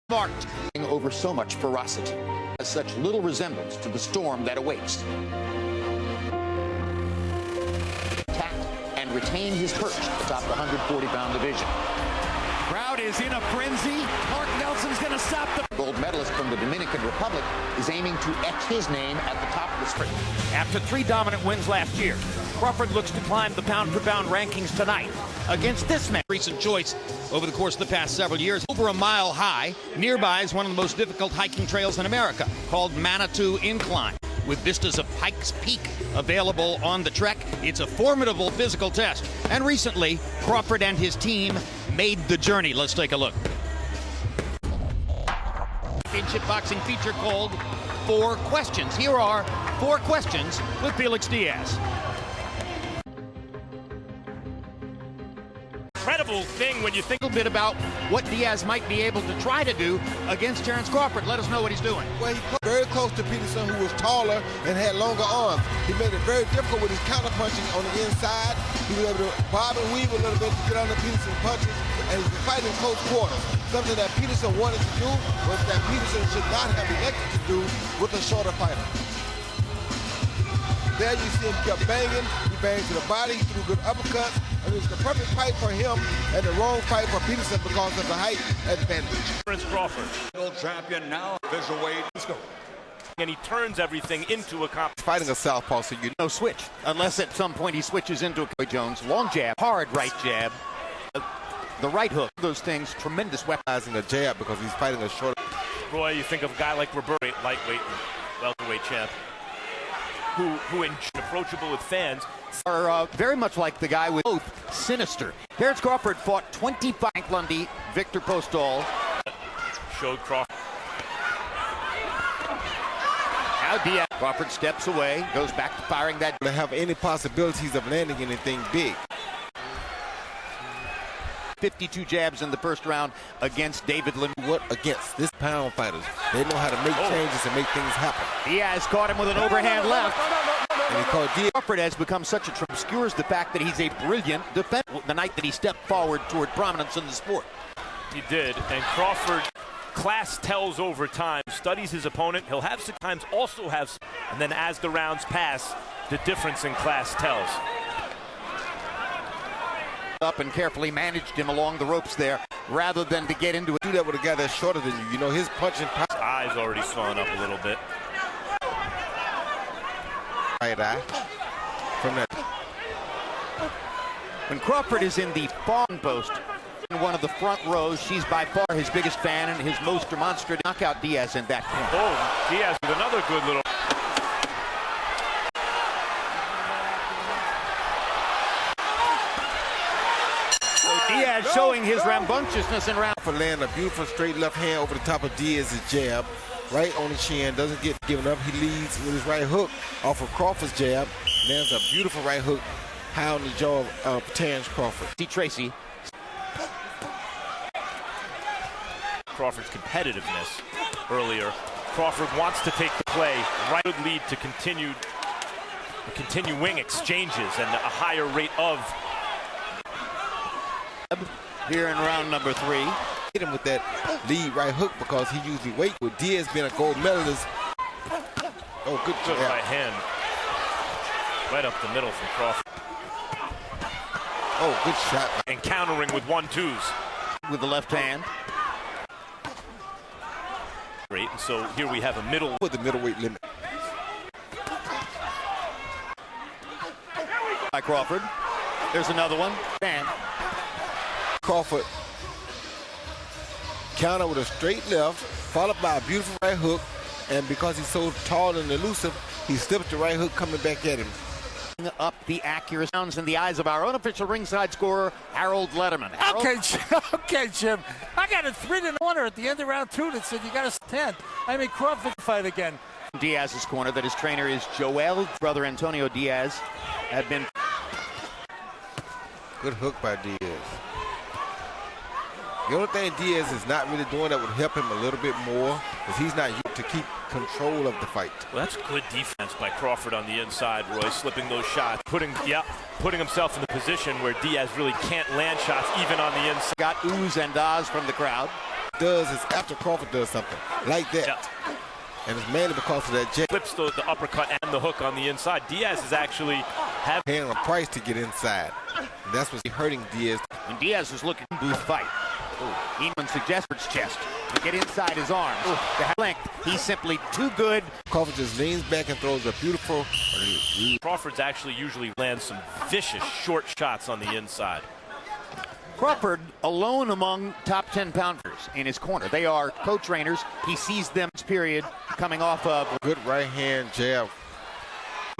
marked over so much ferocity, has such little resemblance to the storm that awaits. Attack and retain his perch atop the 140-pound division. Crowd is in a frenzy. Mark Nelson's going to stop the Gold medalist from the Dominican Republic is aiming to etch his name at the top of the sprint. After 3 dominant wins last year, Crawford looks to climb the pound-for-pound rankings tonight against this man. Recent choice over the course of the past several years. Over a mile high, nearby is one of the most difficult hiking trails in America, called Manitou Incline. With vistas of Pikes Peak available on the trek, it's a formidable physical test. And recently, Crawford and his team made the journey. Let's take a look. Championship boxing feature called 4 Questions. Here are 4 questions with Felix Diaz. Incredible thing when you think A little bit about what Diaz might be able to try to do against Terence Crawford. Let us know what he's doing. Well, he came very close to Peterson, who was taller and had longer arms. He made it very difficult with his counter-punching on the inside. He was able to bob and weave a little bit to get under Peterson's punches, and he was fighting in close quarters. Something that Peterson wanted to do, but that Peterson should not have elected to do with a shorter fighter. There you see him kept banging. He banged to the body, he threw good uppercuts. And it was the perfect fight for him and the wrong fight for Peterson because of the height advantage. Terence Crawford. Champion now, visualweight. Let's go. And he turns everything into a comp. Fighting a southpaw, so you No switch, unless at some point he switches into a Jones. Long jab, hard right jab. The right hook, those things, tremendous weaponizing a jab because he's fighting a short. Roy, you think of a guy like Roberto, lightweight, welterweight champ, who approachable with fans. Are very much like the guy with both sinister. Terence Crawford fought 25 Lundy, Victor Postol. Showed Crawford. Now Diaz. Crawford steps away, goes back to firing that. To have any possibilities of landing anything big. 52 jabs in the first round against David Lim. What against this pound fighters? They know how to make changes and make things happen. Diaz caught him with an overhand left. And he called Diaz. Crawford has become such a obscures the fact that he's a brilliant defender. The night that he stepped forward toward prominence in the sport. He did, and Crawford, class tells over time, studies his opponent. He'll have sometimes also have, and then as the rounds pass, the difference in class tells. Up and carefully managed him along the ropes there, rather than to get into it. Do that with a guy that's shorter than you. You know, his punching power. His eyes already swelling up a little bit. Right eye. From that. When Crawford is in the far post, in one of the front rows, she's by far his biggest fan and his most demonstrative. Knockout Diaz in that corner. Oh, Diaz with another good little. Diaz showing his rambunctiousness in round. For laying a beautiful straight left hand over the top of Diaz's jab, right on the chin, doesn't get given up. He leads with his right hook off of Crawford's jab. Lands a beautiful right hook high on the jaw of Terence Crawford. See Tracy. Crawford's competitiveness earlier. Crawford wants to take the play. Right would lead to continuing exchanges and a higher rate of. Here in round number 3. Hit him with that lead right hook because he usually waits. With Diaz being a gold medalist. Oh, good right hand. Right up the middle from Crawford. Oh, good shot. And countering with 1-2s. With the left hand. Great, and so here we have a middle. With the middleweight limit. By Crawford. There's another one. And Crawford counter with a straight left, followed by a beautiful right hook, and because he's so tall and elusive, he slipped the right hook coming back at him. Up the accuracy sounds in the eyes of our unofficial ringside scorer, Harold Letterman. Harold? Okay, Jim. I got a 3-1 at the end of round 2 that said you got a 10. I mean, Crawford fight again. Diaz's corner, that his trainer is Joel. Brother Antonio Diaz had been. Good hook by Diaz. The only thing Diaz is not really doing that would help him a little bit more is he's not used to keep control of the fight. Well, that's good defense by Crawford on the inside, Roy, slipping those shots, putting himself in the position where Diaz really can't land shots even on the inside. Got oohs and ahs from the crowd. does is after Crawford does something like that. Yeah. And it's mainly because of that jab. Flips the uppercut and the hook on the inside. Diaz is actually paying a price to get inside. And that's what's hurting Diaz. And Diaz is looking to fight. Eamon suggests his chest to get inside his arms. To have length, he's simply too good. Crawford just leans back and throws a beautiful. Crawford's actually usually lands some vicious short shots on the inside. Crawford alone among top 10 pounders in his corner. They are co-trainers. He sees them this period coming off of good right hand jab.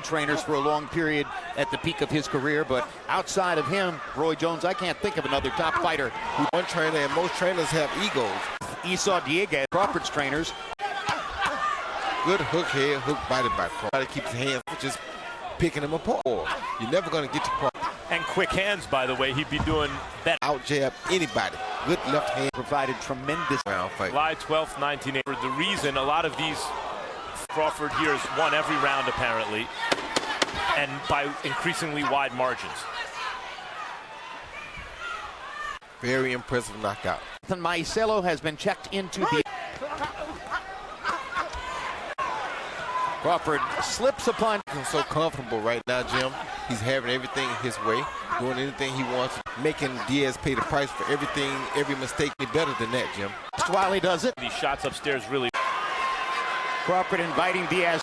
Trainers for a long period at the peak of his career, but outside of him, Roy Jones, I can't think of another top fighter. One trainer, and most trainers have egos. Esau Diego, Crawford's trainers. Good hook head, hook body by Crawford. Keeps his hands just picking him apart. You're never going to get to Crawford. And quick hands, by the way, he'd be doing better. Out jab anybody. Good left hand. Provided tremendous round fight. July 12th, 1980. The reason a lot of these Crawford here has won every round apparently, and by increasingly wide margins. Very impressive knockout. Maicello has been checked into the... Crawford slips upon... He's so comfortable right now, Jim. He's having everything his way, doing anything he wants, making Diaz pay the price for everything, every mistake. He's better than that, Jim. Just while he does it. These shots upstairs really... Crawford inviting Diaz,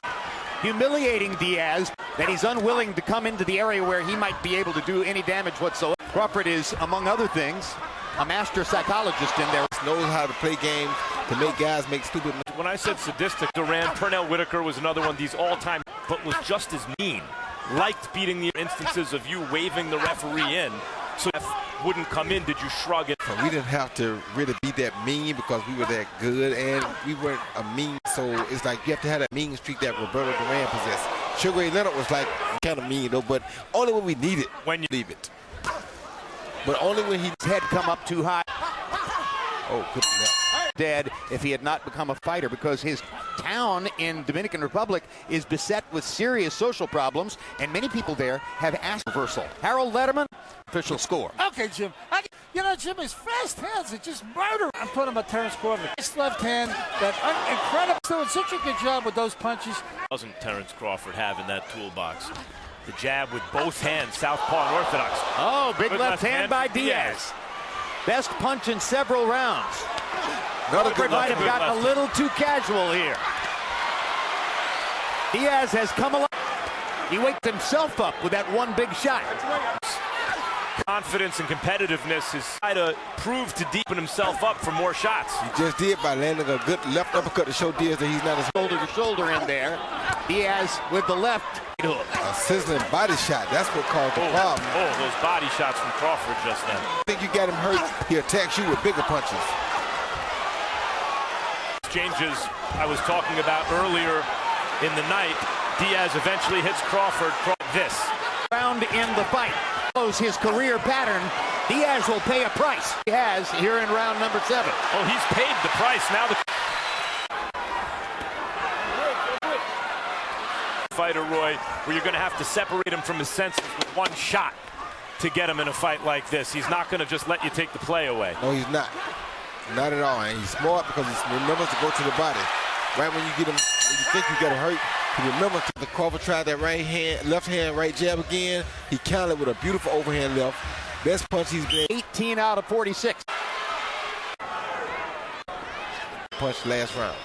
humiliating Diaz, that he's unwilling to come into the area where he might be able to do any damage whatsoever. Crawford is, among other things, a master psychologist in there. Knows how to play games to make guys make stupid mistakes. When I said sadistic, Duran, Pernell Whitaker was another one of these all-time, but was just as mean. Liked beating the instances of you waving the referee in. So if wouldn't come in, did you shrug it? We didn't have to really be that mean because we were that good, and we weren't a mean. So it's like you have to have that mean streak that Roberto Duran possessed. Sugar Ray Leonard was like kind of mean though, but only when we need it. When you leave it. But only when his head come up too high. Oh, good enough. Dead if he had not become a fighter, because his town in Dominican Republic is beset with serious social problems, and many people there have asked reversal. Harold Letterman, official score. Okay, Jim. Jim, his fast hands are just murder. I'm talking about Terence Crawford. His left hand, that incredible, doing such a good job with those punches. Doesn't Terence Crawford have in that toolbox? The jab with both hands, southpaw and orthodox. Oh, big left hand by Diaz. Best punch in several rounds. Crawford might have gotten a little too casual here. Diaz has come along. He waked himself up with that one big shot. Confidence and competitiveness is trying to prove to deepen himself up for more shots. He just did by landing a good left uppercut to show Diaz that he's not as shoulder to shoulder in there. Diaz with the left hook. A sizzling body shot. That's what caused the problem. Oh, those body shots from Crawford just then. I think you got him hurt. He attacks you with bigger punches. Exchanges I was talking about earlier in the night. Diaz eventually hits Crawford. This round in the fight follows his career pattern. Diaz will pay a price. He has here in round number 7. Oh, he's paid the price now. The fighter, Roy, where you're going to have to separate him from his senses with one shot to get him in a fight like this. He's not going to just let you take the play away. No, he's not. Not at all. And he's smart because he remembers to go to the body. Right when you get him, when you think you got him hurt, he remembers the Crawford tried that left hand, right jab again. He countered with a beautiful overhand left. Best punch he's been. 18 out of 46. Punch last round.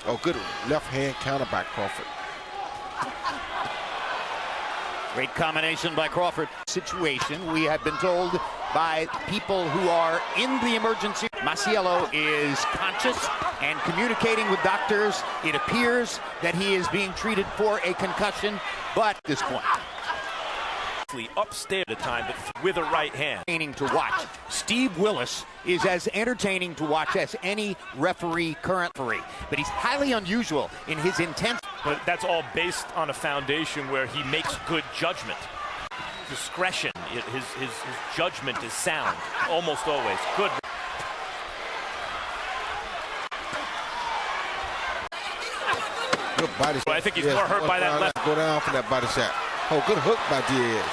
Oh, good left hand counter by Crawford. Great combination by Crawford. Situation, we have been told by people who are in the emergency. Maicello is conscious and communicating with doctors. It appears that he is being treated for a concussion, but at this point. Upstairs at a time, but with a right hand. Entertaining to watch. Steve Willis is as entertaining to watch as any referee, current referee, but he's highly unusual in his intent. But that's all based on a foundation where he makes good judgment. Discretion, his judgment is sound, almost always. Good. Good body shot. I think he's more hurt by that left. Go down for that body shot. Oh, good hook by Diaz.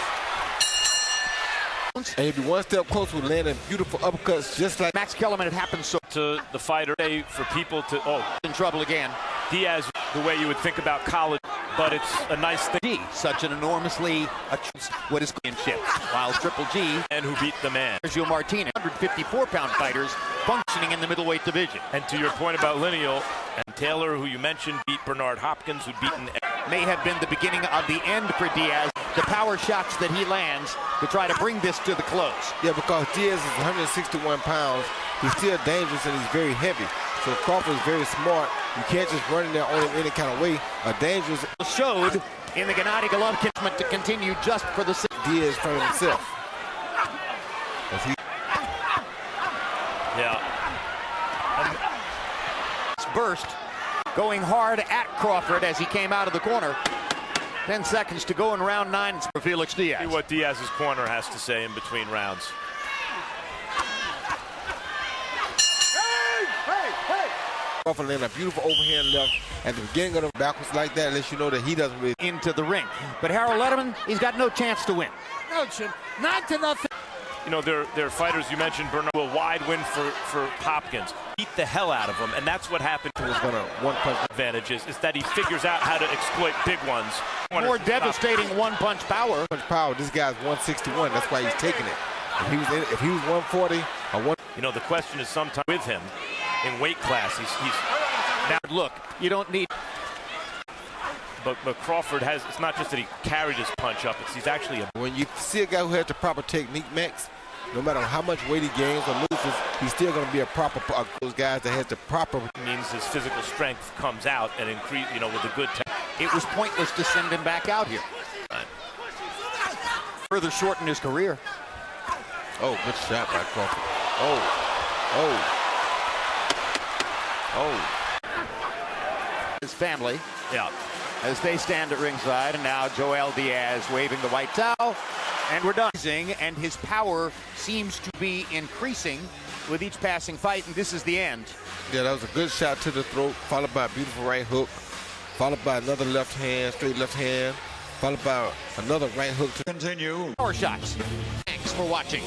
And he'd be one step closer with landing beautiful uppercuts just like Max Kellerman. It happens so To the fighter, for people to, in trouble again. Diaz, the way you would think about college, but it's a nice thing. Such an enormously what is championship, while Triple G And who beat the man. Sergio Martinez, 154-pound fighters functioning in the middleweight division. And to your point about Lineal, and Taylor, who you mentioned, beat Bernard Hopkins, who'd beaten. May have been the beginning of the end for Diaz. The power shots that he lands to try to bring this to the close. Yeah, because Diaz is 161 pounds. He's still dangerous and he's very heavy. So Crawford is very smart. You can't just run in there on him any kind of way. Dangerous. Showed in the Gennady Golovkin to continue just for the Diaz from himself. Yeah. Burst going hard at Crawford as he came out of the corner. 10 seconds to go in round 9 for Felix Diaz. See what Diaz's corner has to say in between rounds. Crawford landed a beautiful overhand left at the beginning of the backwards like that, lets you know that he doesn't really into the ring. But Harold Letterman, he's got no chance to win. No, Jim. 9-0. You know, they're fighters. You mentioned Bernard, a wide win for Hopkins. Beat the hell out of him, and that's what happened. was going to one-punch Advantages is that he figures out how to exploit big ones. More devastating one-punch power. power. This guy's 161. That's why he's taking it. If he was 140 or one. You know, the question is sometimes with him in weight class. He's Now look, you don't need. But Crawford has. It's not just that he carried his punch up. He's actually a. When you see a guy who has the proper technique, Max, no matter how much weight he gains or loses, he's still going to be a proper. Those guys that has the proper. Means his physical strength comes out and increase. You know, with a good. It was pointless to send him back out here. Further shorten his career. Oh, good shot by Crawford. His family. Yeah. As they stand at ringside, and now Joel Diaz waving the white towel, and we're done. And his power seems to be increasing with each passing fight, and this is the end. Yeah, that was a good shot to the throat, followed by a beautiful right hook, followed by another left hand, straight left hand, followed by another right hook to continue. Power shots. Thanks for watching.